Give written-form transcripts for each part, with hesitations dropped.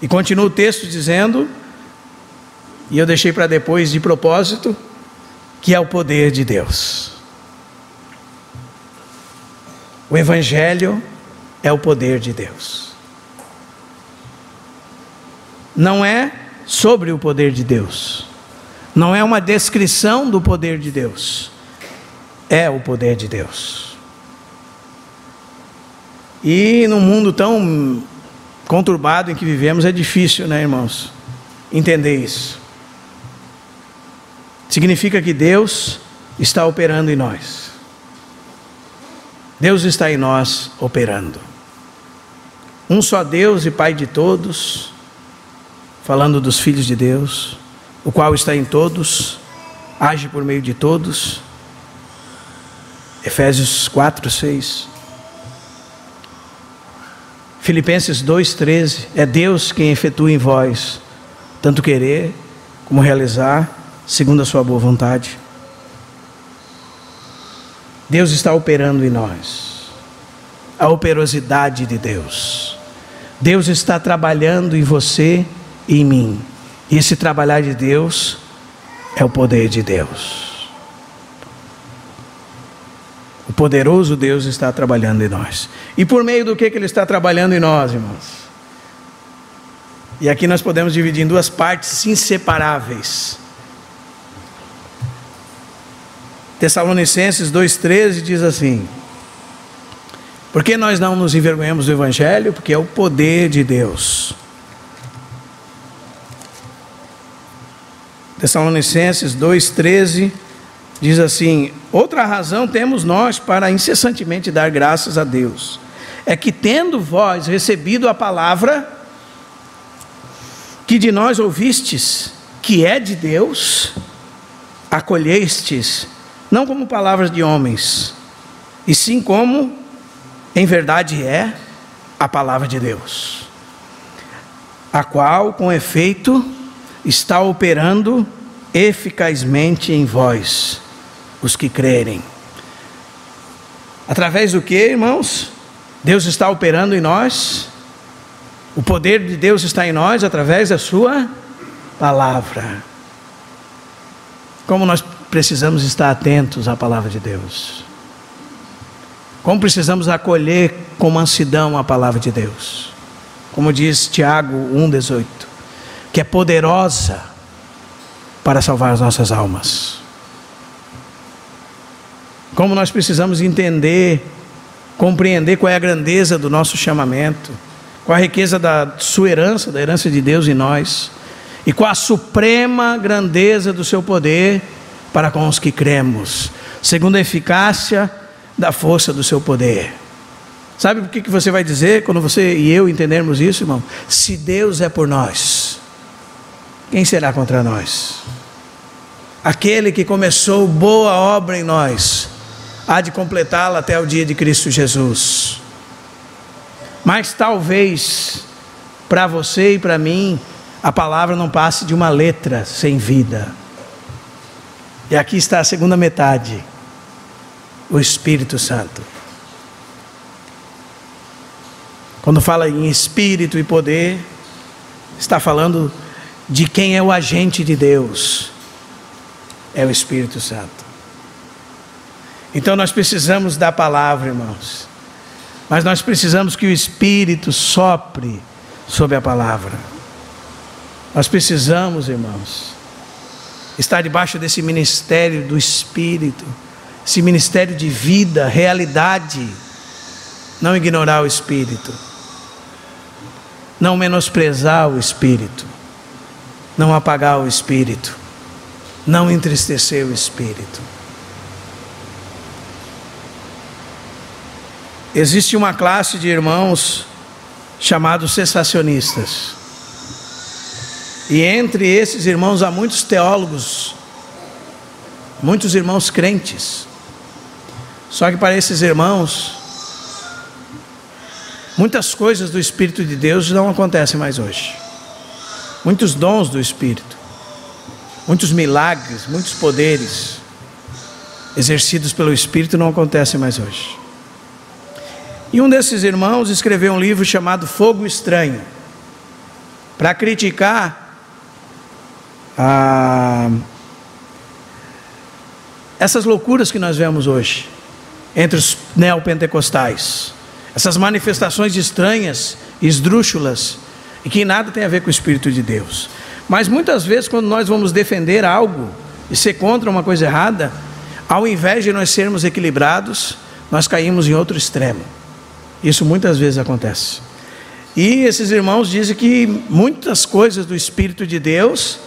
E continua o texto dizendo, e eu deixei para depois de propósito, que é o poder de Deus. O Evangelho é o poder de Deus. Não é sobre o poder de Deus, não é uma descrição do poder de Deus, é o poder de Deus. E num mundo tão conturbado em que vivemos, é difícil, né, irmãos, entender isso. Significa que Deus está operando em nós. Deus está em nós operando. Um só Deus e Pai de todos, falando dos filhos de Deus, o qual está em todos, age por meio de todos. Efésios 4:6. Filipenses 2:13. É Deus quem efetua em vós tanto querer como realizar, segundo a sua boa vontade. Deus está operando em nós. A operosidade de Deus. Deus está trabalhando em você e em mim. E esse trabalhar de Deus é o poder de Deus. O poderoso Deus está trabalhando em nós. E por meio do que Ele está trabalhando em nós, irmãos? E aqui nós podemos dividir em duas partes inseparáveis. Tessalonicenses 2:13 diz assim: porque nós não nos envergonhamos do Evangelho? Porque é o poder de Deus. Tessalonicenses 2:13 diz assim: outra razão temos nós para incessantemente dar graças a Deus, é que tendo vós recebido a palavra que de nós ouvistes, que é de Deus, acolhestes, não como palavras de homens, e sim como em verdade é a palavra de Deus, a qual com efeito está operando eficazmente em vós, os que crerem. Através do que, irmãos? Deus está operando em nós. O poder de Deus está em nós através da sua palavra. Como nós precisamos estar atentos à palavra de Deus. Como precisamos acolher com mansidão a palavra de Deus. Como diz Tiago 1:18, que é poderosa para salvar as nossas almas. Como nós precisamos entender, compreender qual é a grandeza do nosso chamamento, qual a riqueza da sua herança, da herança de Deus em nós, e qual a suprema grandeza do seu poder para com os que cremos, segundo a eficácia da força do seu poder. Sabe por que você vai dizer, quando você e eu entendermos isso, irmão? Se Deus é por nós, quem será contra nós? Aquele que começou boa obra em nós, há de completá-la até o dia de Cristo Jesus. Mas talvez, para você e para mim, a palavra não passe de uma letra sem vida. E aqui está a segunda metade, o Espírito Santo. Quando fala em Espírito e poder, está falando de quem é o agente de Deus. É o Espírito Santo. Então nós precisamos da palavra, irmãos. Mas nós precisamos que o Espírito sopre sobre a palavra. Nós precisamos, irmãos, estar debaixo desse ministério do Espírito, esse ministério de vida, realidade. Não ignorar o Espírito, não menosprezar o Espírito, não apagar o Espírito, não entristecer o Espírito. Existe uma classe de irmãos chamados cessacionistas. E entre esses irmãos há muitos teólogos, muitos irmãos crentes. Só que para esses irmãos, muitas coisas do Espírito de Deus não acontecem mais hoje. Muitos dons do Espírito, muitos milagres, muitos poderes exercidos pelo Espírito não acontecem mais hoje. E um desses irmãos escreveu um livro chamado Fogo Estranho. para criticar essas loucuras que nós vemos hoje entre os neopentecostais, essas manifestações estranhas, esdrúxulas, e que nada tem a ver com o Espírito de Deus. Mas muitas vezes, quando nós vamos defender algo e ser contra uma coisa errada, ao invés de nós sermos equilibrados, nós caímos em outro extremo. Isso muitas vezes acontece. E esses irmãos dizem que muitas coisas do Espírito de Deus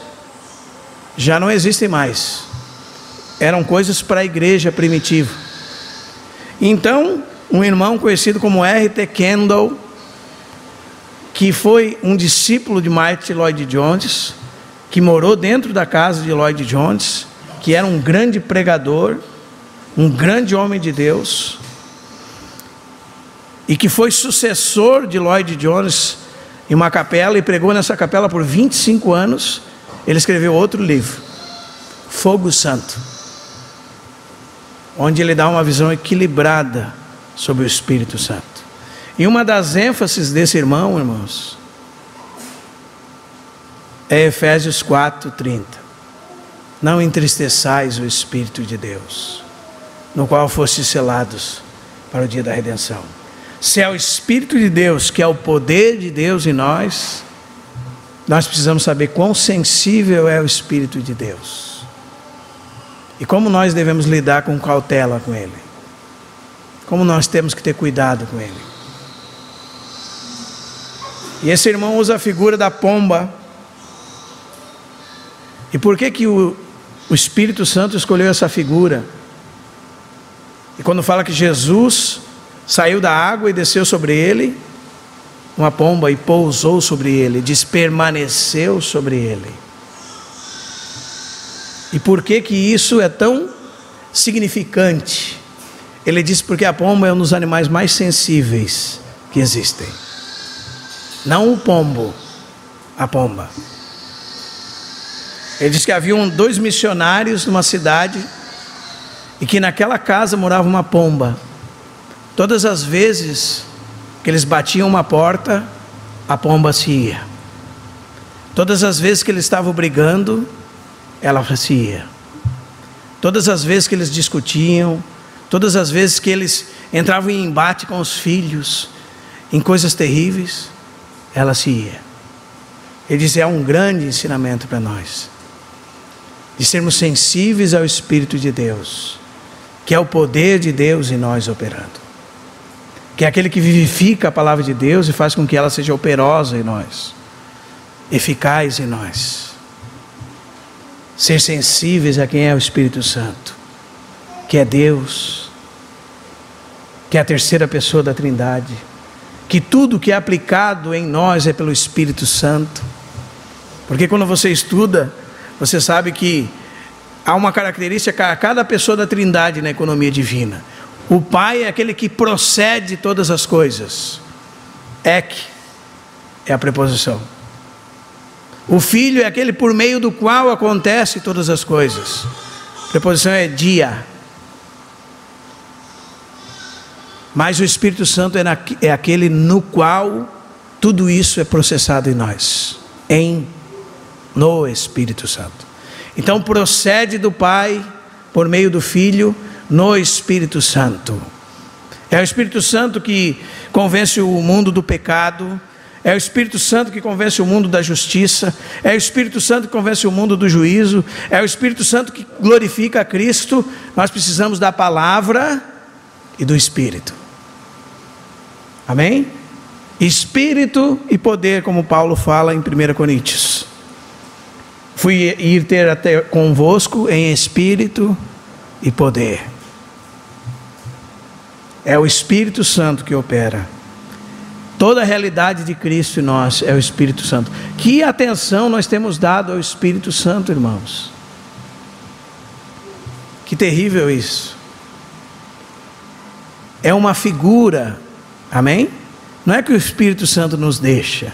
já não existem mais. Eram coisas para a igreja primitiva. Então, um irmão conhecido como R.T. Kendall, que foi um discípulo de Martyn Lloyd-Jones, que morou dentro da casa de Lloyd-Jones, que era um grande pregador, um grande homem de Deus, e que foi sucessor de Lloyd-Jones em uma capela, e pregou nessa capela por 25 anos. Ele escreveu outro livro, Fogo Santo, onde ele dá uma visão equilibrada sobre o Espírito Santo. E uma das ênfases desse irmão, irmãos, é Efésios 4:30. Não entristeçais o Espírito de Deus, no qual fostes selados para o dia da redenção. Se é o Espírito de Deus, que é o poder de Deus em nós, nós precisamos saber quão sensível é o Espírito de Deus e como nós devemos lidar com cautela com Ele, como nós temos que ter cuidado com Ele. E esse irmão usa a figura da pomba. E por que o Espírito Santo escolheu essa figura? E quando fala que Jesus saiu da água e desceu sobre ele, uma pomba, e pousou sobre ele, diz, permaneceu sobre ele. E por que isso é tão significante? Ele diz porque a pomba é um dos animais mais sensíveis que existem. Não o pombo, a pomba. Ele diz que haviam 2 missionários numa cidade, e que naquela casa morava uma pomba. Todas as vezes que eles batiam uma porta, a pomba se ia. Todas as vezes que eles estavam brigando, ela se ia. Todas as vezes que eles discutiam, todas as vezes que eles entravam em embate com os filhos, em coisas terríveis, ela se ia. Ele diz, é um grande ensinamento para nós, de sermos sensíveis ao Espírito de Deus, que é o poder de Deus em nós operando, que é aquele que vivifica a palavra de Deus e faz com que ela seja operosa em nós, eficaz em nós. Ser sensíveis a quem é o Espírito Santo, que é Deus, que é a terceira pessoa da Trindade, que tudo que é aplicado em nós é pelo Espírito Santo. Porque quando você estuda, você sabe que há uma característica a cada pessoa da Trindade na economia divina. O Pai é aquele que procede todas as coisas. Ek é a preposição. O Filho é aquele por meio do qual acontece todas as coisas. A preposição é dia. Mas o Espírito Santo é aquele no qual tudo isso é processado em nós, no Espírito Santo. Então procede do Pai por meio do Filho no Espírito Santo. É o Espírito Santo que convence o mundo do pecado, é o Espírito Santo que convence o mundo da justiça, é o Espírito Santo que convence o mundo do juízo, é o Espírito Santo que glorifica a Cristo. Nós precisamos da palavra e do Espírito. Amém? Espírito e poder, como Paulo fala em 1 Coríntios. Fui ir ter até convosco em espírito e poder. É o Espírito Santo que opera. Toda a realidade de Cristo em nós é o Espírito Santo. Que atenção nós temos dado ao Espírito Santo, irmãos. Que terrível isso. É uma figura, amém? Não é que o Espírito Santo nos deixa,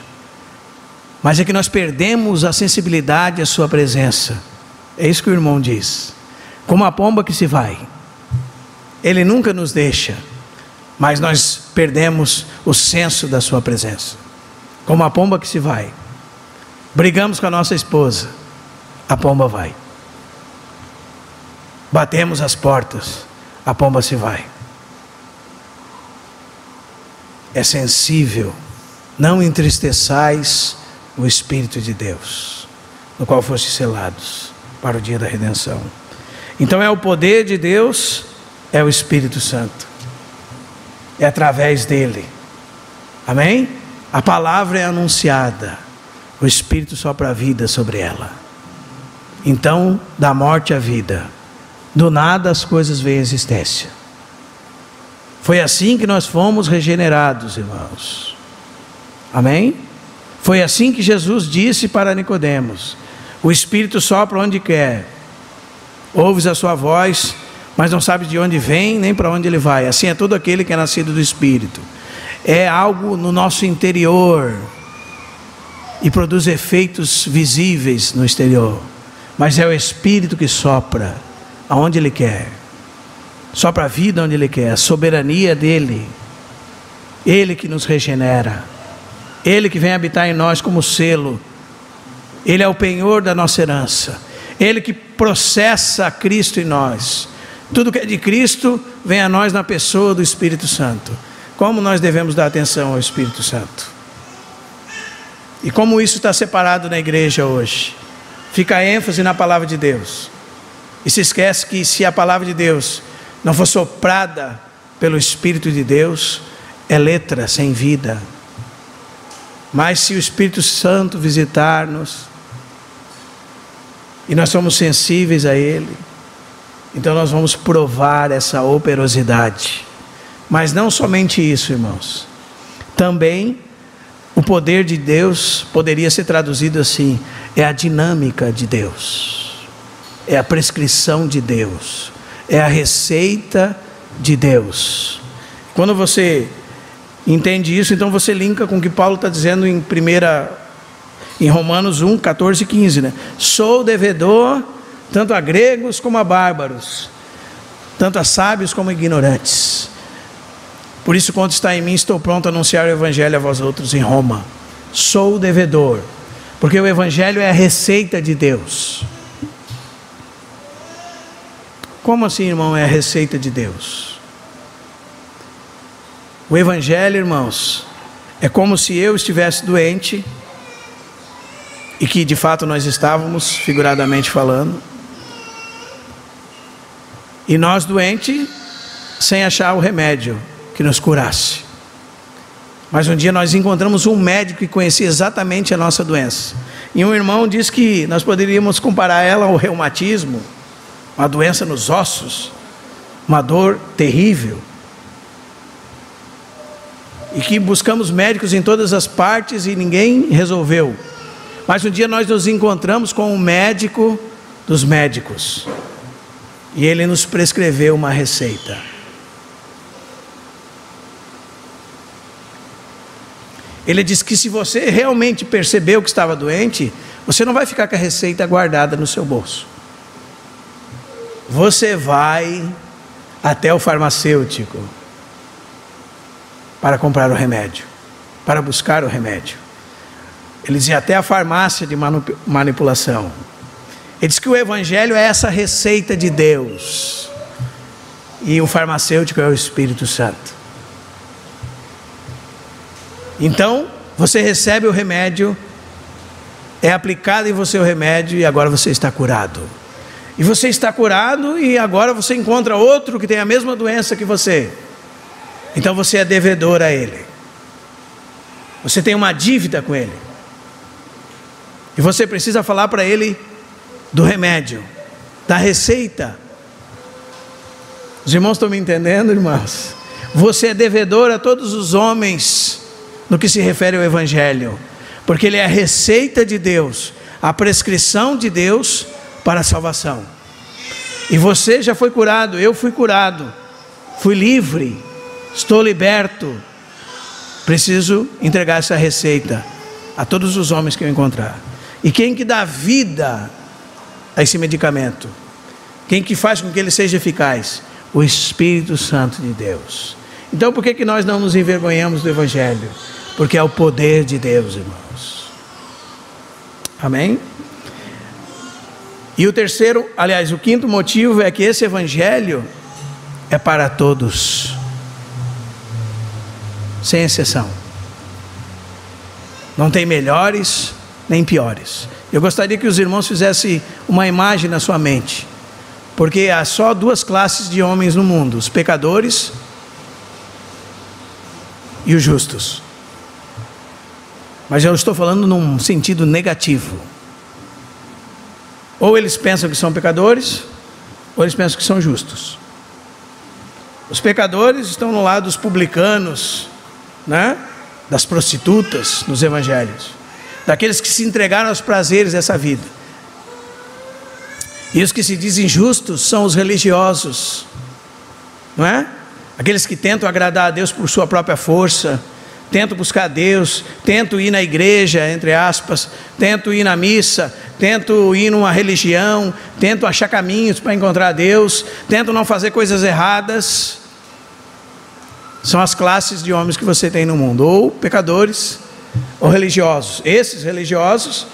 mas é que nós perdemos a sensibilidade à sua presença. É isso que o irmão diz. Como a pomba que se vai, Ele nunca nos deixa, mas nós perdemos o senso da sua presença. Como a pomba que se vai. Brigamos com a nossa esposa, a pomba vai. Batemos as portas, a pomba se vai. É sensível. Não entristeçais o Espírito de Deus, no qual fostes selados para o dia da redenção. Então é o poder de Deus, é o Espírito Santo. É através dele. Amém? A palavra é anunciada, o Espírito sopra a vida sobre ela. Então, da morte à vida, do nada as coisas veem existência. Foi assim que nós fomos regenerados, irmãos. Amém? Foi assim que Jesus disse para Nicodemos: o Espírito sopra onde quer, ouves a sua voz, mas não sabes de onde vem, nem para onde ele vai. Assim é todo aquele que é nascido do Espírito. É algo no nosso interior e produz efeitos visíveis no exterior, mas é o Espírito que sopra aonde ele quer, sopra a vida onde ele quer, a soberania dele, ele que nos regenera, ele que vem habitar em nós como selo, ele é o penhor da nossa herança, ele que processa Cristo em nós. Tudo que é de Cristo vem a nós na pessoa do Espírito Santo. Como nós devemos dar atenção ao Espírito Santo? E como isso está separado na igreja hoje? Fica a ênfase na palavra de Deus. E se esquece que se a palavra de Deus não for soprada pelo Espírito de Deus, é letra sem vida. Mas se o Espírito Santo visitar-nos, e nós somos sensíveis a Ele, então nós vamos provar essa operosidade. Mas não somente isso, irmãos. Também o poder de Deus poderia ser traduzido assim: é a dinâmica de Deus, é a prescrição de Deus, é a receita de Deus. Quando você entende isso, então você linka com o que Paulo está dizendo em Romanos 1, 14 e 15, né? Sou devedor tanto a gregos como a bárbaros, tanto a sábios como a ignorantes. Por isso, quando está em mim, estou pronto a anunciar o Evangelho a vós outros em Roma. Sou devedor, porque o Evangelho é a receita de Deus. Como assim, irmão, é a receita de Deus? O Evangelho, irmãos, é como se eu estivesse doente, e que de fato nós estávamos, figuradamente falando, e nós doentes, sem achar o remédio que nos curasse. Mas um dia nós encontramos um médico que conhecia exatamente a nossa doença, e um irmão disse que nós poderíamos comparar ela ao reumatismo, uma doença nos ossos, uma dor terrível, e que buscamos médicos em todas as partes e ninguém resolveu. Mas um dia nós nos encontramos com um médico dos médicos, e ele nos prescreveu uma receita. Ele disse que se você realmente percebeu que estava doente, você não vai ficar com a receita guardada no seu bolso. Você vai até o farmacêutico para comprar o remédio, para buscar o remédio. Ele dizia até a farmácia de manipulação. Ele diz que o Evangelho é essa receita de Deus, e o farmacêutico é o Espírito Santo. Então, você recebe o remédio, é aplicado em você o remédio, e agora você está curado. E você está curado, e agora você encontra outro que tem a mesma doença que você. Então você é devedor a ele. Você tem uma dívida com ele. E você precisa falar para ele do remédio, da receita. Os irmãos estão me entendendo, irmãos? Você é devedor a todos os homens no que se refere ao Evangelho, porque ele é a receita de Deus, a prescrição de Deus para a salvação. E você já foi curado, eu fui curado, fui livre, estou liberto. Preciso entregar essa receita a todos os homens que eu encontrar. E quem que dá vida a esse medicamento? Quem que faz com que ele seja eficaz? O Espírito Santo de Deus. Então por que nós não nos envergonhamos do Evangelho? Porque é o poder de Deus, irmãos. Amém? E o terceiro, aliás, o quinto motivo é que esse evangelho é para todos, sem exceção. Não tem melhores nem piores. Eu gostaria que os irmãos fizessem uma imagem na sua mente, porque há só duas classes de homens no mundo: os pecadores e os justos. Mas eu estou falando num sentido negativo. Ou eles pensam que são pecadores, ou eles pensam que são justos. Os pecadores estão no lado dos publicanos, né? Das prostitutas nos evangelhos, daqueles que se entregaram aos prazeres dessa vida. E os que se dizem justos são os religiosos, não é? Aqueles que tentam agradar a Deus por sua própria força, tentam buscar a Deus, tentam ir na igreja, entre aspas, tentam ir na missa, tentam ir numa religião, tentam achar caminhos para encontrar a Deus, tentam não fazer coisas erradas. São as classes de homens que você tem no mundo: ou pecadores ou religiosos. Esses religiosos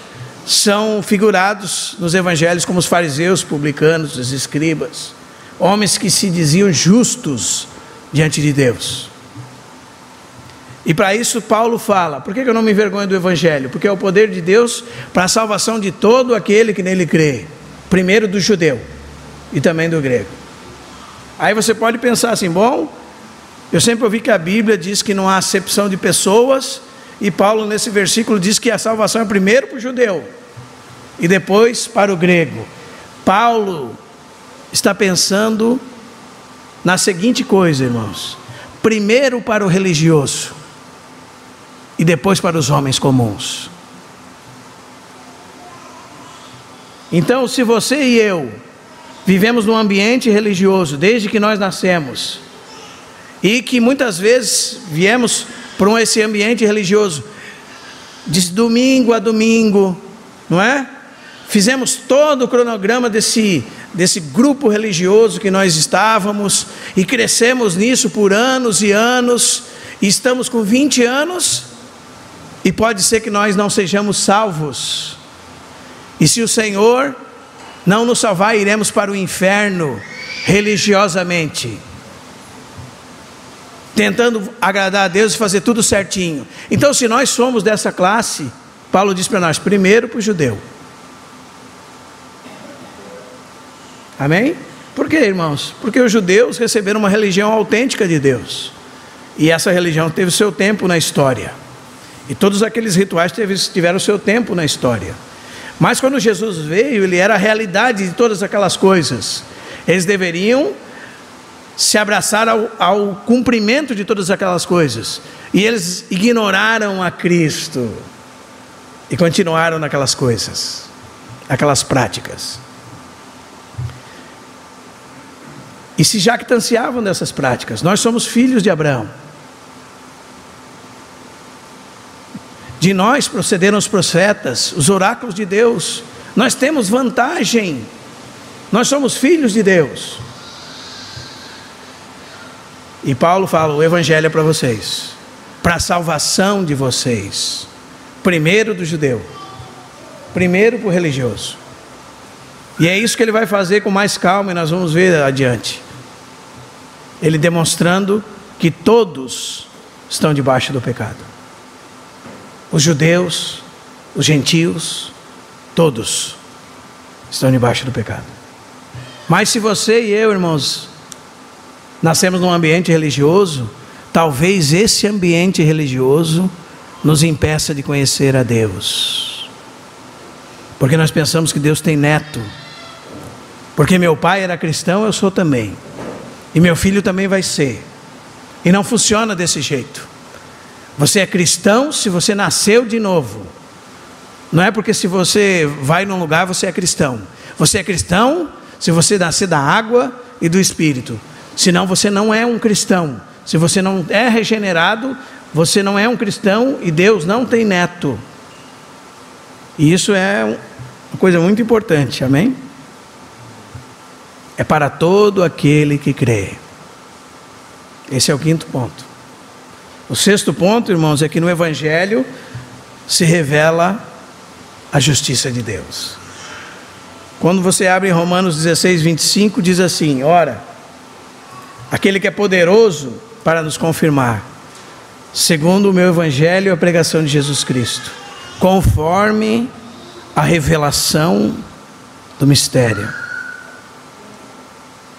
são figurados nos evangelhos como os fariseus, publicanos, os escribas, homens que se diziam justos diante de Deus. E para isso Paulo fala: por que eu não me envergonho do evangelho? Porque é o poder de Deus para a salvação de todo aquele que nele crê, primeiro do judeu e também do grego. Aí você pode pensar assim: bom, eu sempre ouvi que a Bíblia diz que não há acepção de pessoas, e Paulo nesse versículo diz que a salvação é primeiro para o judeu e depois para o grego. Paulo está pensando na seguinte coisa, irmãos: primeiro para o religioso e depois para os homens comuns. Então, se você e eu vivemos num ambiente religioso desde que nós nascemos, e que muitas vezes viemos para esse ambiente religioso de domingo a domingo, não é? Fizemos todo o cronograma desse grupo religioso que nós estávamos, e crescemos nisso por anos e anos, e estamos com 20 anos, e pode ser que nós não sejamos salvos, e se o Senhor não nos salvar, iremos para o inferno religiosamente, tentando agradar a Deus e fazer tudo certinho. Então, se nós somos dessa classe, Paulo diz para nós: primeiro para o judeu. Amém? Por quê, irmãos? Porque os judeus receberam uma religião autêntica de Deus, e essa religião teve o seu tempo na história, e todos aqueles rituais tiveram o seu tempo na história. Mas quando Jesus veio, ele era a realidade de todas aquelas coisas. Eles deveriam se abraçar ao cumprimento de todas aquelas coisas, e eles ignoraram a Cristo e continuaram naquelas coisas, aquelas práticas, e se jactanciavam dessas práticas. Nós somos filhos de Abraão, de nós procederam os profetas, os oráculos de Deus. Nós temos vantagem, nós somos filhos de Deus. E Paulo fala: o evangelho é para vocês, para a salvação de vocês, primeiro do judeu, primeiro para o religioso. E é isso que ele vai fazer com mais calma, e nós vamos ver adiante, ele demonstrando que todos estão debaixo do pecado: os judeus, os gentios, todos estão debaixo do pecado. Mas se você e eu, irmãos, nascemos num ambiente religioso, talvez esse ambiente religioso nos impeça de conhecer a Deus, porque nós pensamos que Deus tem neto, porque meu pai era cristão, eu sou também, e meu filho também vai ser. E não funciona desse jeito. Você é cristão se você nasceu de novo. Não é porque se você vai num lugar você é cristão. Você é cristão se você nascer da água e do Espírito. Senão você não é um cristão. Se você não é regenerado, você não é um cristão, e Deus não tem neto. E isso é uma coisa muito importante, amém? É para todo aquele que crê. Esse é o quinto ponto. O sexto ponto, irmãos, é que no Evangelho se revela a justiça de Deus. Quando você abre em Romanos 16, 25, diz assim: ora, aquele que é poderoso para nos confirmar, segundo o meu evangelho e a pregação de Jesus Cristo, conforme a revelação do mistério,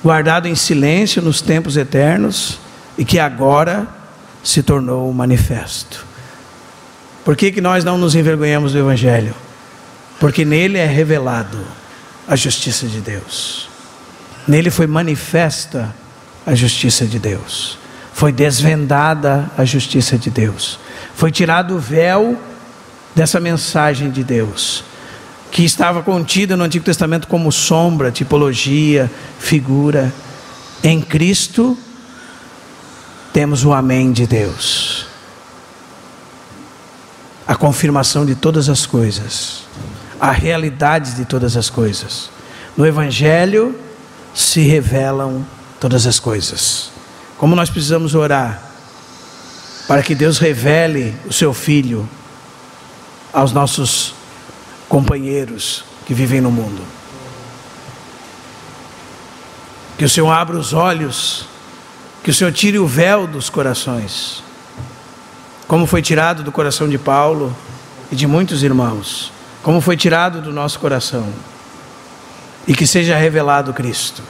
guardado em silêncio nos tempos eternos, e que agora se tornou manifesto. Por que nós não nos envergonhamos do evangelho? Porque nele é revelado a justiça de Deus. Nele foi manifesta a justiça de Deus. Foi desvendada a justiça de Deus. Foi tirado o véu dessa mensagem de Deus, que estava contida no Antigo Testamento como sombra, tipologia, figura. Em Cristo temos o amém de Deus, a confirmação de todas as coisas, a realidade de todas as coisas. No Evangelho se revelam todas as coisas. Como nós precisamos orar para que Deus revele o seu Filho aos nossos companheiros que vivem no mundo. Que o Senhor abra os olhos, que o Senhor tire o véu dos corações, como foi tirado do coração de Paulo e de muitos irmãos, como foi tirado do nosso coração, e que seja revelado Cristo.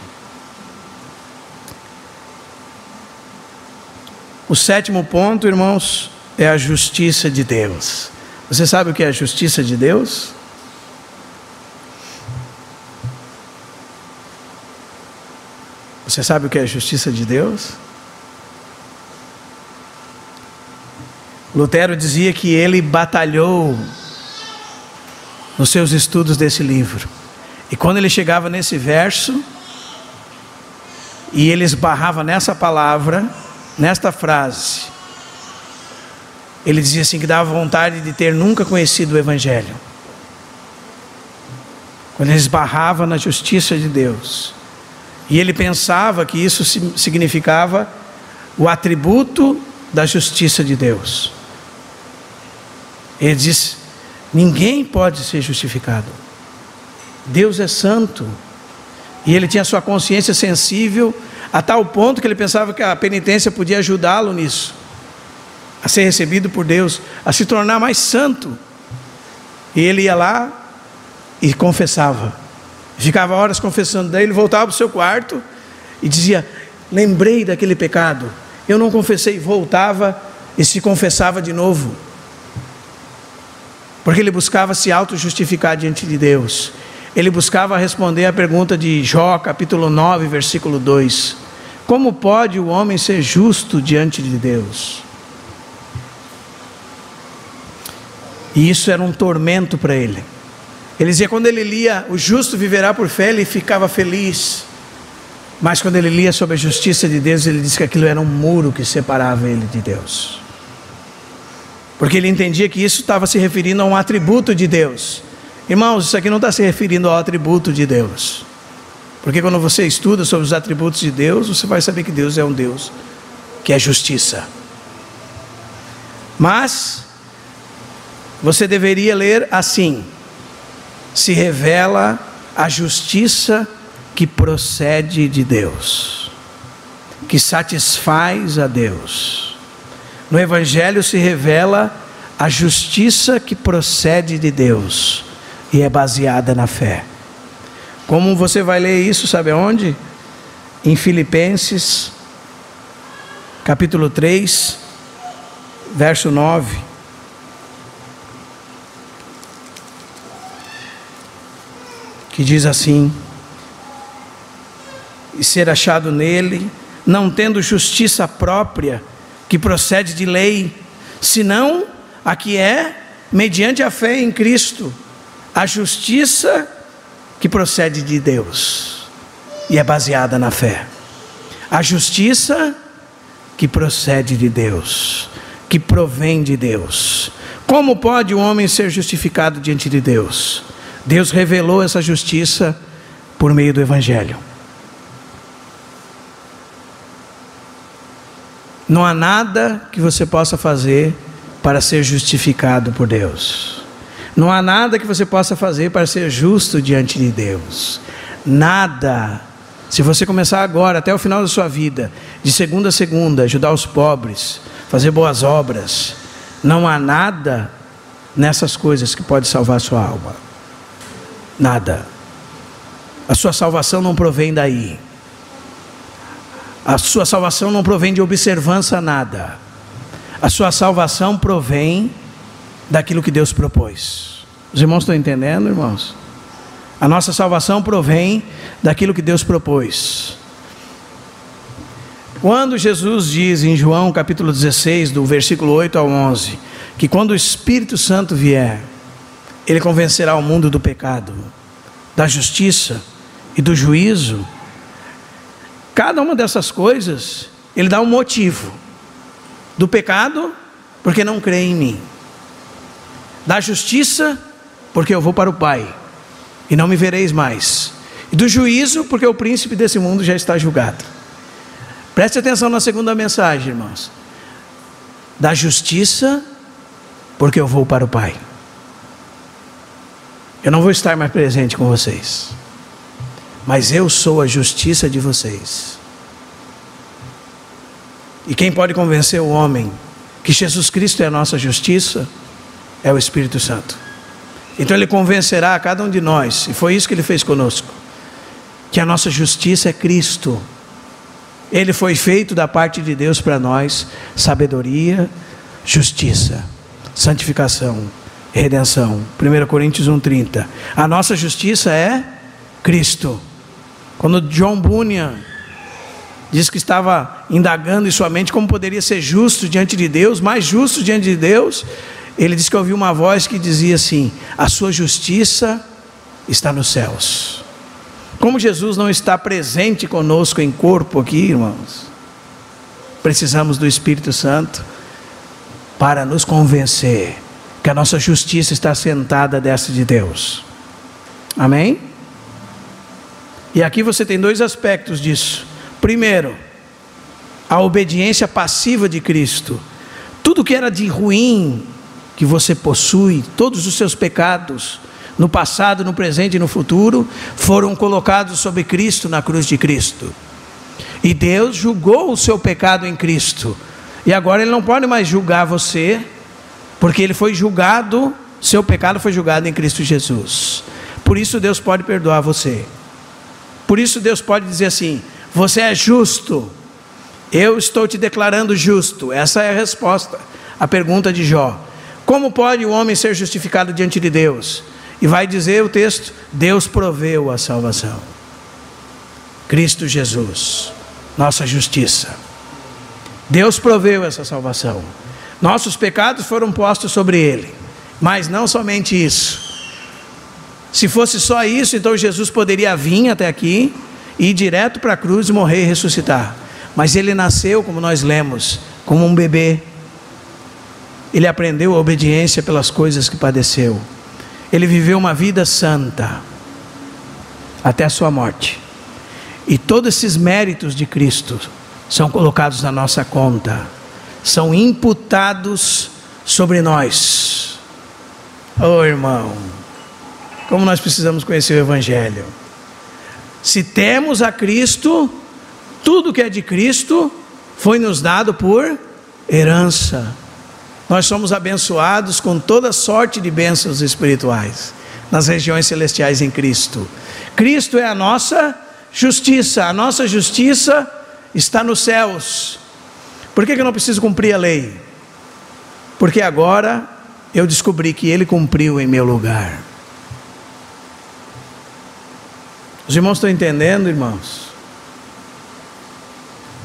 O sétimo ponto, irmãos, é a justiça de Deus. Você sabe o que é a justiça de Deus? Você sabe o que é a justiça de Deus? Lutero dizia que ele batalhou nos seus estudos desse livro. E quando ele chegava nesse verso, e ele esbarrava nessa palavra, nesta frase, ele dizia assim que dava vontade de ter nunca conhecido o Evangelho. Quando ele esbarrava na justiça de Deus, e ele pensava que isso significava o atributo da justiça de Deus. Ele diz: ninguém pode ser justificado. Deus é santo. E ele tinha sua consciência sensível a tal ponto que ele pensava que a penitência podia ajudá-lo nisso, a ser recebido por Deus, a se tornar mais santo. E ele ia lá e confessava, ficava horas confessando. Daí ele voltava para o seu quarto e dizia: lembrei daquele pecado, eu não confessei. Voltava e se confessava de novo, porque ele buscava se auto-justificar diante de Deus. Ele buscava responder a pergunta de Jó, capítulo 9, versículo 2. Como pode o homem ser justo diante de Deus? E isso era um tormento para ele. Ele dizia, quando ele lia, o justo viverá por fé, ele ficava feliz. Mas quando ele lia sobre a justiça de Deus, ele disse que aquilo era um muro que separava ele de Deus. Porque ele entendia que isso estava se referindo a um atributo de Deus. Irmãos, isso aqui não está se referindo ao atributo de Deus. Porque quando você estuda sobre os atributos de Deus, você vai saber que Deus é um Deus que é justiça. Mas você deveria ler assim: se revela a justiça que procede de Deus, que satisfaz a Deus. No Evangelho se revela a justiça que procede de Deus e é baseada na fé. Como você vai ler isso, sabe aonde? Em Filipenses, capítulo 3, verso 9. Que diz assim: e ser achado nele, não tendo justiça própria, que procede de lei, senão a que é mediante a fé em Cristo, a justiça que procede de Deus e é baseada na fé. A justiça que procede de Deus, que provém de Deus. Como pode o homem ser justificado diante de Deus? Deus revelou essa justiça por meio do Evangelho. Não há nada que você possa fazer para ser justificado por Deus. Não há nada que você possa fazer para ser justo diante de Deus. Nada. Se você começar agora, até o final da sua vida, de segunda a segunda, ajudar os pobres, fazer boas obras, não há nada nessas coisas que pode salvar a sua alma. Nada. A sua salvação não provém daí. A sua salvação não provém de observância a nada. A sua salvação provém daquilo que Deus propôs. Os irmãos estão entendendo, irmãos? A nossa salvação provém daquilo que Deus propôs. Quando Jesus diz em João capítulo 16, do versículo 8 ao 11, que quando o Espírito Santo vier, Ele convencerá o mundo do pecado, da justiça e do juízo. Cada uma dessas coisas, Ele dá um motivo. Do pecado, porque não crê em mim. Da justiça, porque eu vou para o Pai, e não me vereis mais. E do juízo, porque o príncipe desse mundo já está julgado. Preste atenção na segunda mensagem, irmãos. Da justiça, porque eu vou para o Pai. Eu não vou estar mais presente com vocês, mas eu sou a justiça de vocês. E quem pode convencer o homem que Jesus Cristo é a nossa justiça, é o Espírito Santo. Então Ele convencerá a cada um de nós, e foi isso que Ele fez conosco, que a nossa justiça é Cristo. Ele foi feito da parte de Deus para nós, sabedoria, justiça, santificação, redenção. 1 Coríntios 1,30. A nossa justiça é Cristo. Quando John Bunyan diz que estava indagando em sua mente como poderia ser justo diante de Deus, mais justo diante de Deus, ele disse que ouviu uma voz que dizia assim: a sua justiça está nos céus. Como Jesus não está presente conosco em corpo aqui, irmãos, precisamos do Espírito Santo para nos convencer que a nossa justiça está sentada à destra de Deus. Amém? E aqui você tem dois aspectos disso. Primeiro, a obediência passiva de Cristo. Tudo que era de ruim que você possui, todos os seus pecados, no passado, no presente e no futuro, foram colocados sobre Cristo na cruz de Cristo. E Deus julgou o seu pecado em Cristo. E agora Ele não pode mais julgar você, porque Ele foi julgado, seu pecado foi julgado em Cristo Jesus. Por isso Deus pode perdoar você. Por isso Deus pode dizer assim: você é justo, eu estou te declarando justo. Essa é a resposta à pergunta de Jó. Como pode o homem ser justificado diante de Deus? E vai dizer o texto: Deus proveu a salvação. Cristo Jesus, nossa justiça. Deus proveu essa salvação. Nossos pecados foram postos sobre Ele. Mas não somente isso. Se fosse só isso, então Jesus poderia vir até aqui, ir direto para a cruz e morrer e ressuscitar. Mas Ele nasceu, como nós lemos, como um bebê. Ele aprendeu a obediência pelas coisas que padeceu. Ele viveu uma vida santa até a sua morte. E todos esses méritos de Cristo são colocados na nossa conta, são imputados sobre nós. Oh, irmão, como nós precisamos conhecer o Evangelho. Se temos a Cristo, tudo que é de Cristo foi nos dado por herança. Nós somos abençoados com toda sorte de bênçãos espirituais nas regiões celestiais em Cristo. Cristo é a nossa justiça. A nossa justiça está nos céus. Por que eu não preciso cumprir a lei? Porque agora eu descobri que Ele cumpriu em meu lugar. Os irmãos estão entendendo, irmãos?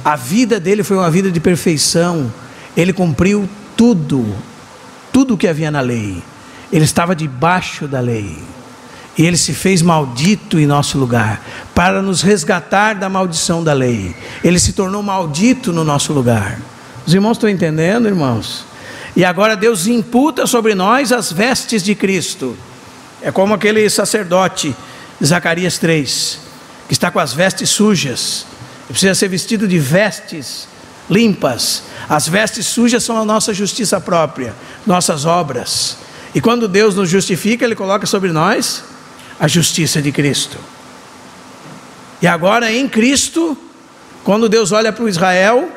A vida dele foi uma vida de perfeição. Ele cumpriu tudo que havia na lei. Ele estava debaixo da lei, e Ele se fez maldito em nosso lugar, para nos resgatar da maldição da lei. Ele se tornou maldito no nosso lugar. Os irmãos estão entendendo, irmãos? E agora Deus imputa sobre nós as vestes de Cristo. É como aquele sacerdote de Zacarias 3, que está com as vestes sujas, e precisa ser vestido de vestes limpas. As vestes sujas são a nossa justiça própria, nossas obras. E quando Deus nos justifica, Ele coloca sobre nós a justiça de Cristo. E agora em Cristo, quando Deus olha para o Israel,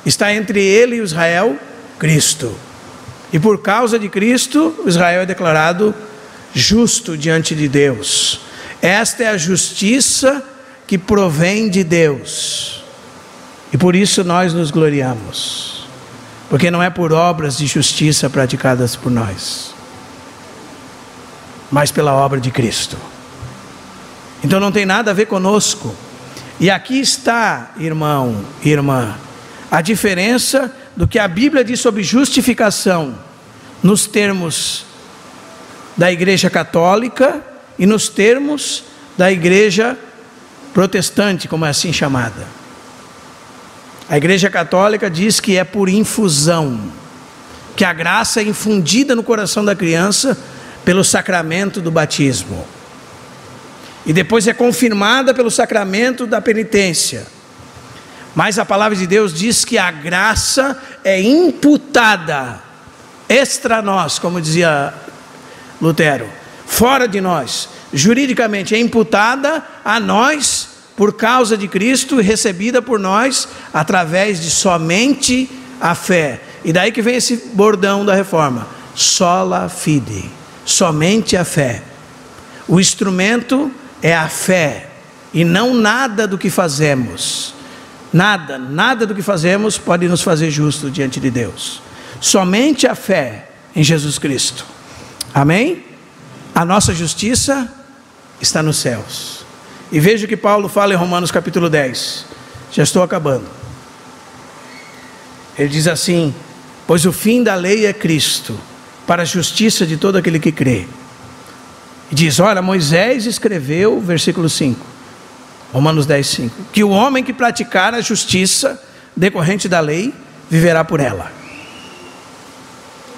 está entre ele e o Israel, Cristo. E por causa de Cristo, o Israel é declarado justo diante de Deus. Esta é a justiça que provém de Deus. E por isso nós nos gloriamos. Porque não é por obras de justiça praticadas por nós, mas pela obra de Cristo. Então não tem nada a ver conosco. E aqui está, irmão e irmã, a diferença do que a Bíblia diz sobre justificação nos termos da Igreja Católica e nos termos da Igreja Protestante, como é assim chamada. A Igreja Católica diz que é por infusão, que a graça é infundida no coração da criança pelo sacramento do batismo, e depois é confirmada pelo sacramento da penitência. Mas a palavra de Deus diz que a graça é imputada extra nós, como dizia Lutero, fora de nós, juridicamente é imputada a nós por causa de Cristo e recebida por nós através de somente a fé. E daí que vem esse bordão da reforma: sola fide, somente a fé. O instrumento é a fé e não nada do que fazemos. Nada do que fazemos pode nos fazer justos diante de Deus. Somente a fé em Jesus Cristo. Amém? A nossa justiça está nos céus. E veja o que Paulo fala em Romanos capítulo 10. Já estou acabando. Ele diz assim: pois o fim da lei é Cristo, para a justiça de todo aquele que crê. E diz: olha, Moisés escreveu, versículo 5, Romanos 10, 5, que o homem que praticar a justiça decorrente da lei, viverá por ela.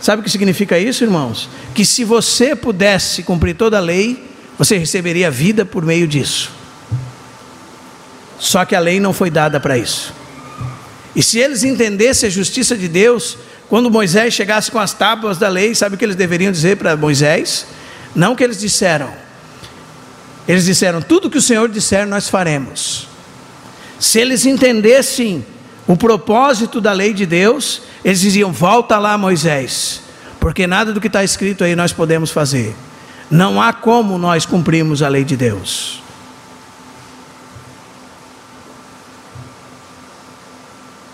Sabe o que significa isso, irmãos? Que se você pudesse cumprir toda a lei, você receberia vida por meio disso. Só que a lei não foi dada para isso. E se eles entendessem a justiça de Deus, quando Moisés chegasse com as tábuas da lei, sabe o que eles deveriam dizer para Moisés? Não o que eles disseram. Eles disseram: tudo que o Senhor disser nós faremos. Se eles entendessem o propósito da lei de Deus, eles diziam: volta lá, Moisés, porque nada do que está escrito aí nós podemos fazer. Não há como nós cumprirmos a lei de Deus.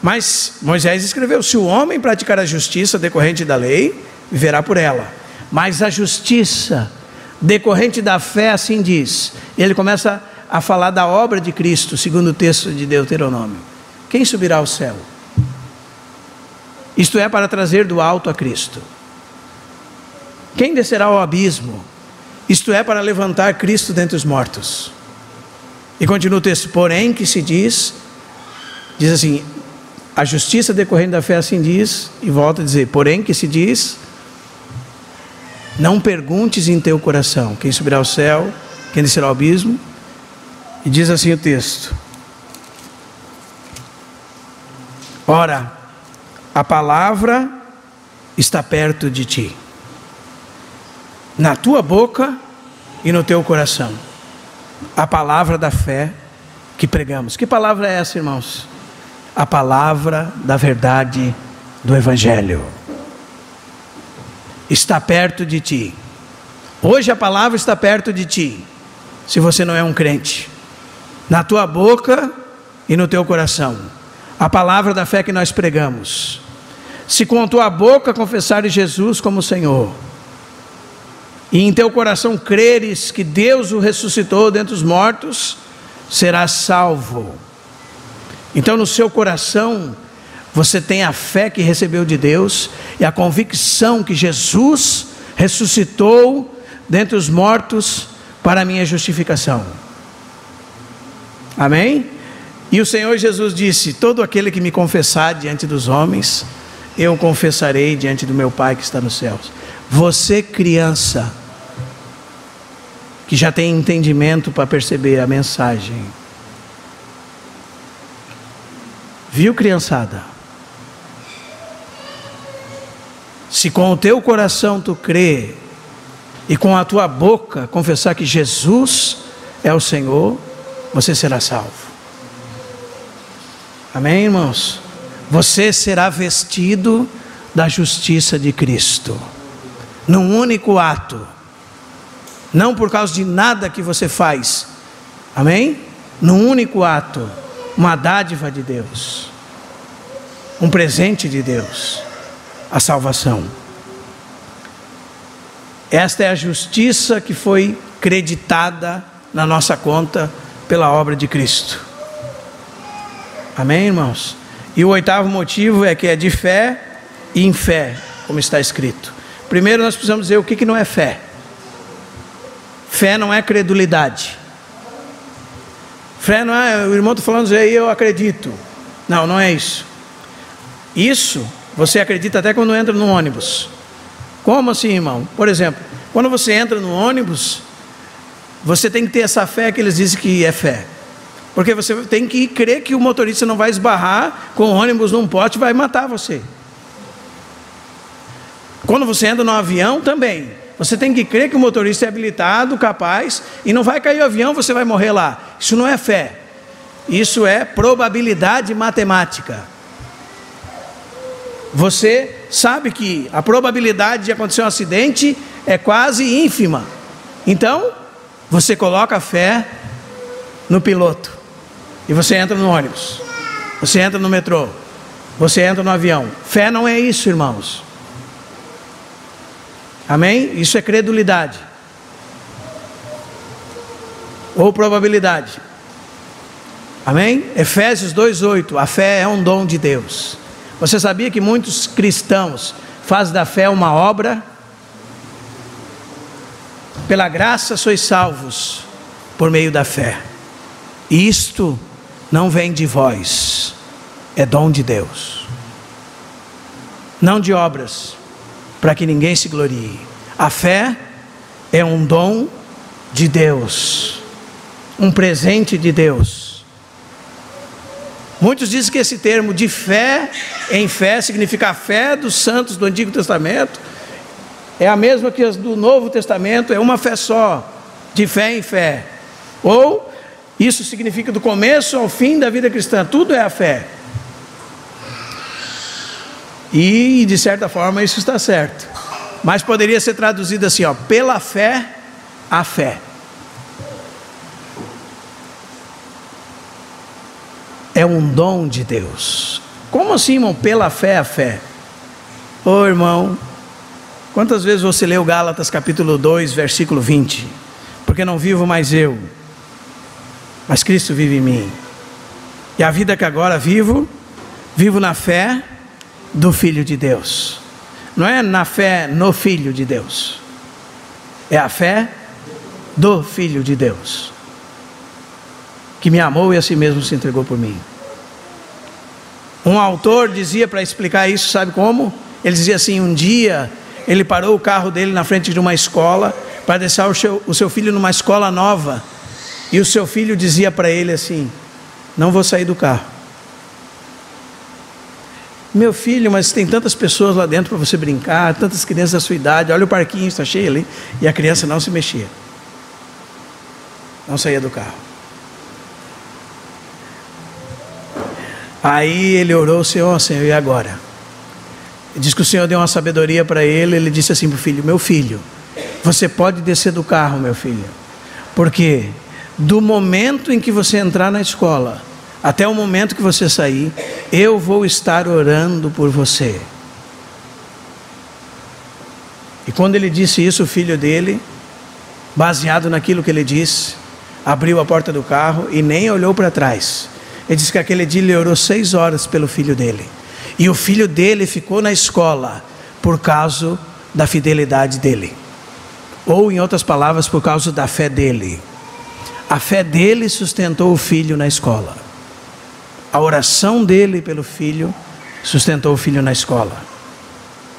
Mas Moisés escreveu: se o homem praticar a justiça decorrente da lei, viverá por ela. Mas a justiça decorrente da fé, assim diz. Ele começa a falar da obra de Cristo, segundo o texto de Deuteronômio. Quem subirá ao céu? Isto é, para trazer do alto a Cristo. Quem descerá ao abismo? Isto é, para levantar Cristo dentre os mortos. E continua o texto: porém que se diz assim, a justiça decorrente da fé, assim diz, e volta a dizer: porém que se diz, não perguntes em teu coração quem subirá ao céu, quem descerá ao abismo. E diz assim o texto: ora, a palavra está perto de ti, na tua boca e no teu coração, a palavra da fé que pregamos. Que palavra é essa, irmãos? A palavra da verdade do Evangelho. Está perto de ti. Hoje a palavra está perto de ti, se você não é um crente, na tua boca e no teu coração, a palavra da fé que nós pregamos. Se com a tua boca confessares Jesus como Senhor, e em teu coração creres que Deus o ressuscitou dentre os mortos, serás salvo. Então no seu coração você tem a fé que recebeu de Deus e a convicção que Jesus ressuscitou dentre os mortos para a minha justificação. Amém? E o Senhor Jesus disse: todo aquele que me confessar diante dos homens, eu o confessarei diante do meu Pai que está nos céus. Você, criança, que já tem entendimento para perceber a mensagem, viu, criançada? Se com o teu coração tu crê e com a tua boca confessar que Jesus é o Senhor, você será salvo. Amém, irmãos? Você será vestido da justiça de Cristo, num único ato, não por causa de nada que você faz, amém? Num único ato, uma dádiva de Deus, um presente de Deus, a salvação. Esta é a justiça que foi creditada na nossa conta pela obra de Cristo. Amém, irmãos? E o oitavo motivo é que é de fé e em fé, como está escrito. Primeiro nós precisamos dizer o que não é fé. Fé não é credulidade. Fé não é, o irmão está falando aí, eu acredito. Não, não é isso. Isso, você acredita até quando entra no ônibus. Como assim, irmão? Por exemplo, quando você entra no ônibus, você tem que ter essa fé que eles dizem que é fé. Porque você tem que crer que o motorista não vai esbarrar com o ônibus num pote e vai matar você. Quando você entra no avião também, você tem que crer que o motorista é habilitado, capaz, e não vai cair o avião, você vai morrer lá. Isso não é fé. Isso é probabilidade matemática. Você sabe que a probabilidade de acontecer um acidente é quase ínfima. Então, você coloca a fé no piloto. E você entra no ônibus. Você entra no metrô. Você entra no avião. Fé não é isso, irmãos. Amém? Isso é credulidade. Ou probabilidade. Amém? Efésios 2:8. A fé é um dom de Deus. Você sabia que muitos cristãos fazem da fé uma obra? Pela graça sois salvos por meio da fé. E isto não vem de vós, é dom de Deus. Não de obras, para que ninguém se glorie. A fé é um dom de Deus, um presente de Deus. Muitos dizem que esse termo de fé em fé significa a fé dos santos do Antigo Testamento. É a mesma que as do Novo Testamento, é uma fé só, de fé em fé. Ou isso significa do começo ao fim da vida cristã, tudo é a fé. E de certa forma isso está certo. Mas poderia ser traduzido assim, ó, pela fé, a fé. É um dom de Deus. Como assim, irmão? Pela fé, a fé. Ô irmão, quantas vezes você leu Gálatas capítulo 2, versículo 20? Porque não vivo mais eu, mas Cristo vive em mim. E a vida que agora vivo, vivo na fé do Filho de Deus. Não é na fé no Filho de Deus. É a fé do Filho de Deus, que me amou e a si mesmo se entregou por mim. Um autor dizia, para explicar isso, sabe como? Ele dizia assim, um dia ele parou o carro dele na frente de uma escola para deixar o seu filho numa escola nova, e o seu filho dizia para ele assim, não vou sair do carro. Meu filho, mas tem tantas pessoas lá dentro para você brincar, tantas crianças da sua idade, olha o parquinho, está cheio ali. E a criança não se mexia, não saía do carro. Aí ele orou, Senhor, e agora? Ele disse que o Senhor deu uma sabedoria para ele. Ele disse assim para o filho, meu filho, você pode descer do carro, meu filho, porque do momento em que você entrar na escola até o momento que você sair, eu vou estar orando por você. E quando ele disse isso, o filho dele, baseado naquilo que ele disse, abriu a porta do carro e nem olhou para trás. Ele disse que aquele dia ele orou 6 horas pelo filho dele. E o filho dele ficou na escola por causa da fidelidade dele. Ou em outras palavras, por causa da fé dele. A fé dele sustentou o filho na escola. A oração dele pelo filho sustentou o filho na escola.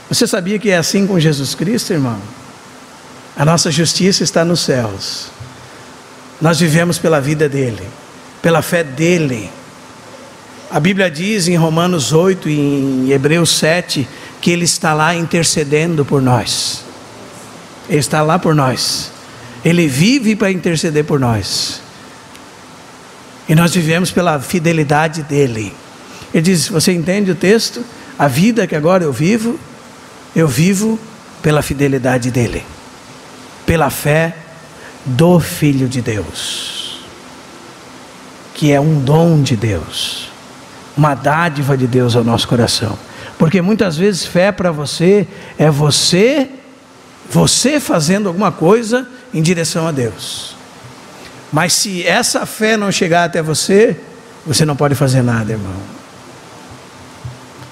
Você sabia que é assim com Jesus Cristo, irmão? A nossa justiça está nos céus. Nós vivemos pela vida dele, pela fé dele. A Bíblia diz em Romanos 8 e em Hebreus 7 que ele está lá intercedendo por nós. Ele está lá por nós. Ele vive para interceder por nós. E nós vivemos pela fidelidade dele. Ele diz, você entende o texto? A vida que agora eu vivo pela fidelidade dele. Pela fé do Filho de Deus. Que é um dom de Deus. Uma dádiva de Deus ao nosso coração. Porque muitas vezes fé para você é você fazendo alguma coisa em direção a Deus. Mas se essa fé não chegar até você, você não pode fazer nada, irmão.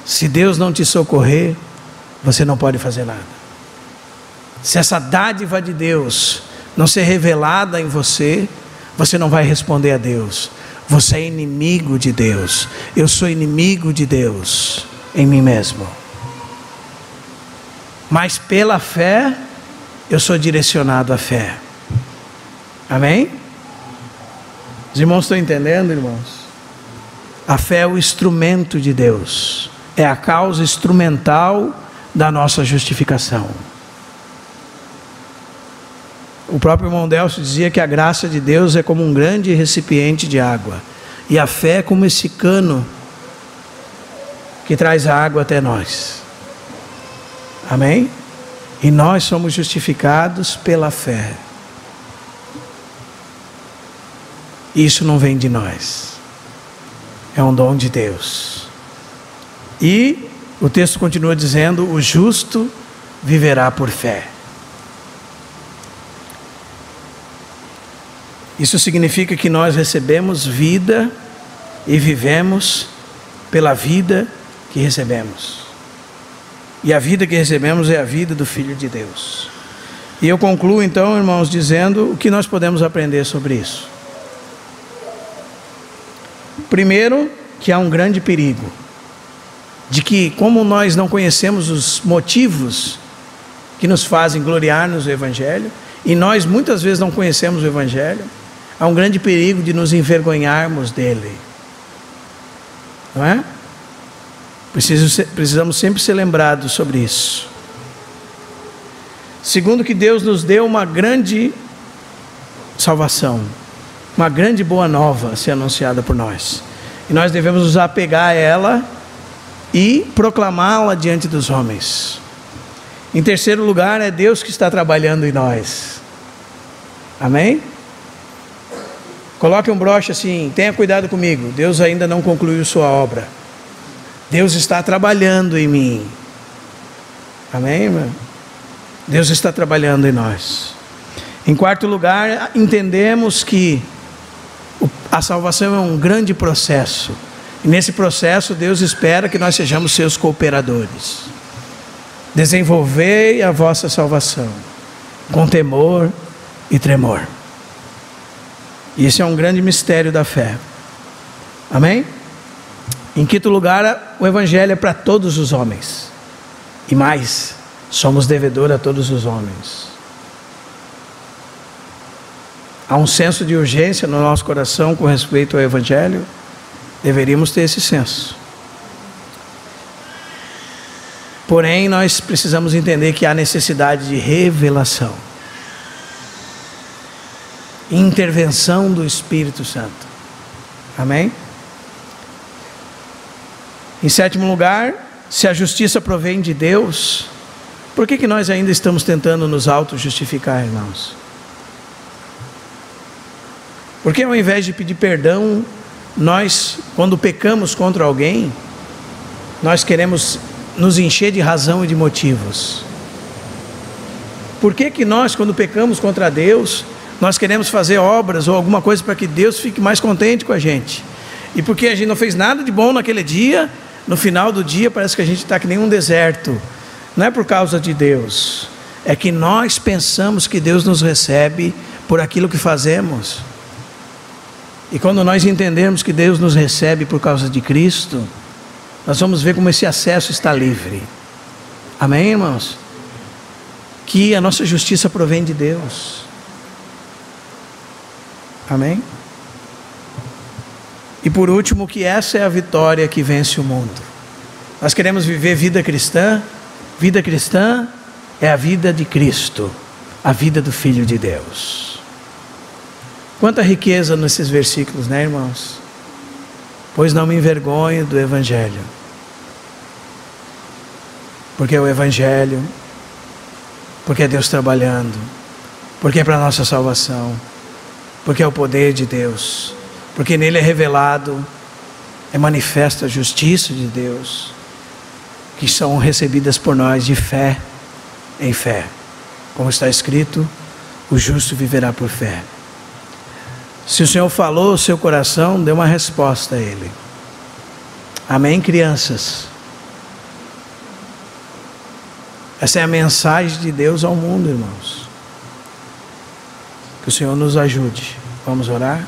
Se Deus não te socorrer, você não pode fazer nada. Se essa dádiva de Deus não ser revelada em você, você não vai responder a Deus. Você é inimigo de Deus. Eu sou inimigo de Deus em mim mesmo. Mas pela fé, eu sou direcionado à fé. Amém? Os irmãos estão entendendo, irmãos? A fé é o instrumento de Deus. É a causa instrumental da nossa justificação. O próprio irmão Delcio dizia que a graça de Deus é como um grande recipiente de água. E a fé é como esse cano que traz a água até nós. Amém? E nós somos justificados pela fé. Isso não vem de nós. É um dom de Deus. E o texto continua dizendo, o justo viverá por fé. Isso significa que nós recebemos vida e vivemos pela vida que recebemos. E a vida que recebemos é a vida do Filho de Deus. E eu concluo então, irmãos, dizendo o que nós podemos aprender sobre isso. Primeiro, que há um grande perigo de que, como nós não conhecemos os motivos que nos fazem gloriar-nos no Evangelho, e nós muitas vezes não conhecemos o Evangelho, há um grande perigo de nos envergonharmos dele. Não é? Precisamos sempre ser lembrados sobre isso. Segundo, que Deus nos deu uma grande salvação, uma grande boa nova a ser anunciada por nós. E nós devemos nos apegar a ela e proclamá-la diante dos homens. Em terceiro lugar, é Deus que está trabalhando em nós. Amém? Coloque um broche assim, tenha cuidado comigo, Deus ainda não concluiu sua obra. Deus está trabalhando em mim. Amém, irmão? Deus está trabalhando em nós. Em quarto lugar, entendemos que a salvação é um grande processo. E nesse processo, Deus espera que nós sejamos seus cooperadores. Desenvolvei a vossa salvação com temor e tremor. E esse é um grande mistério da fé. Amém? Em quinto lugar, o Evangelho é para todos os homens. E mais, somos devedores a todos os homens. Há um senso de urgência no nosso coração com respeito ao Evangelho. Deveríamos ter esse senso. Porém, nós precisamos entender que há necessidade de revelação. Intervenção do Espírito Santo. Amém? Em sétimo lugar, se a justiça provém de Deus, por que nós ainda estamos tentando nos auto-justificar, irmãos? Porque ao invés de pedir perdão, nós, quando pecamos contra alguém, nós queremos nos encher de razão e de motivos. Por que nós, quando pecamos contra Deus, nós queremos fazer obras ou alguma coisa para que Deus fique mais contente com a gente? E porque a gente não fez nada de bom naquele dia, no final do dia parece que a gente está que nem um deserto. Não é por causa de Deus, é que nós pensamos que Deus nos recebe por aquilo que fazemos. E quando nós entendermos que Deus nos recebe por causa de Cristo, nós vamos ver como esse acesso está livre. Amém, irmãos? Que a nossa justiça provém de Deus. Amém? E por último, que essa é a vitória que vence o mundo. Nós queremos viver vida cristã. Vida cristã é a vida de Cristo. a vida do Filho de Deus. Quanta riqueza nesses versículos, né, irmãos? Pois não me envergonho do Evangelho, porque é o Evangelho, porque é Deus trabalhando, porque é para a nossa salvação, porque é o poder de Deus, porque nele é revelado, é manifesta a justiça de Deus, que são recebidas por nós de fé em fé. Como está escrito, o justo viverá por fé. Se o Senhor falou o seu coração, dê uma resposta a Ele. Amém, crianças? Essa é a mensagem de Deus ao mundo, irmãos. Que o Senhor nos ajude. Vamos orar?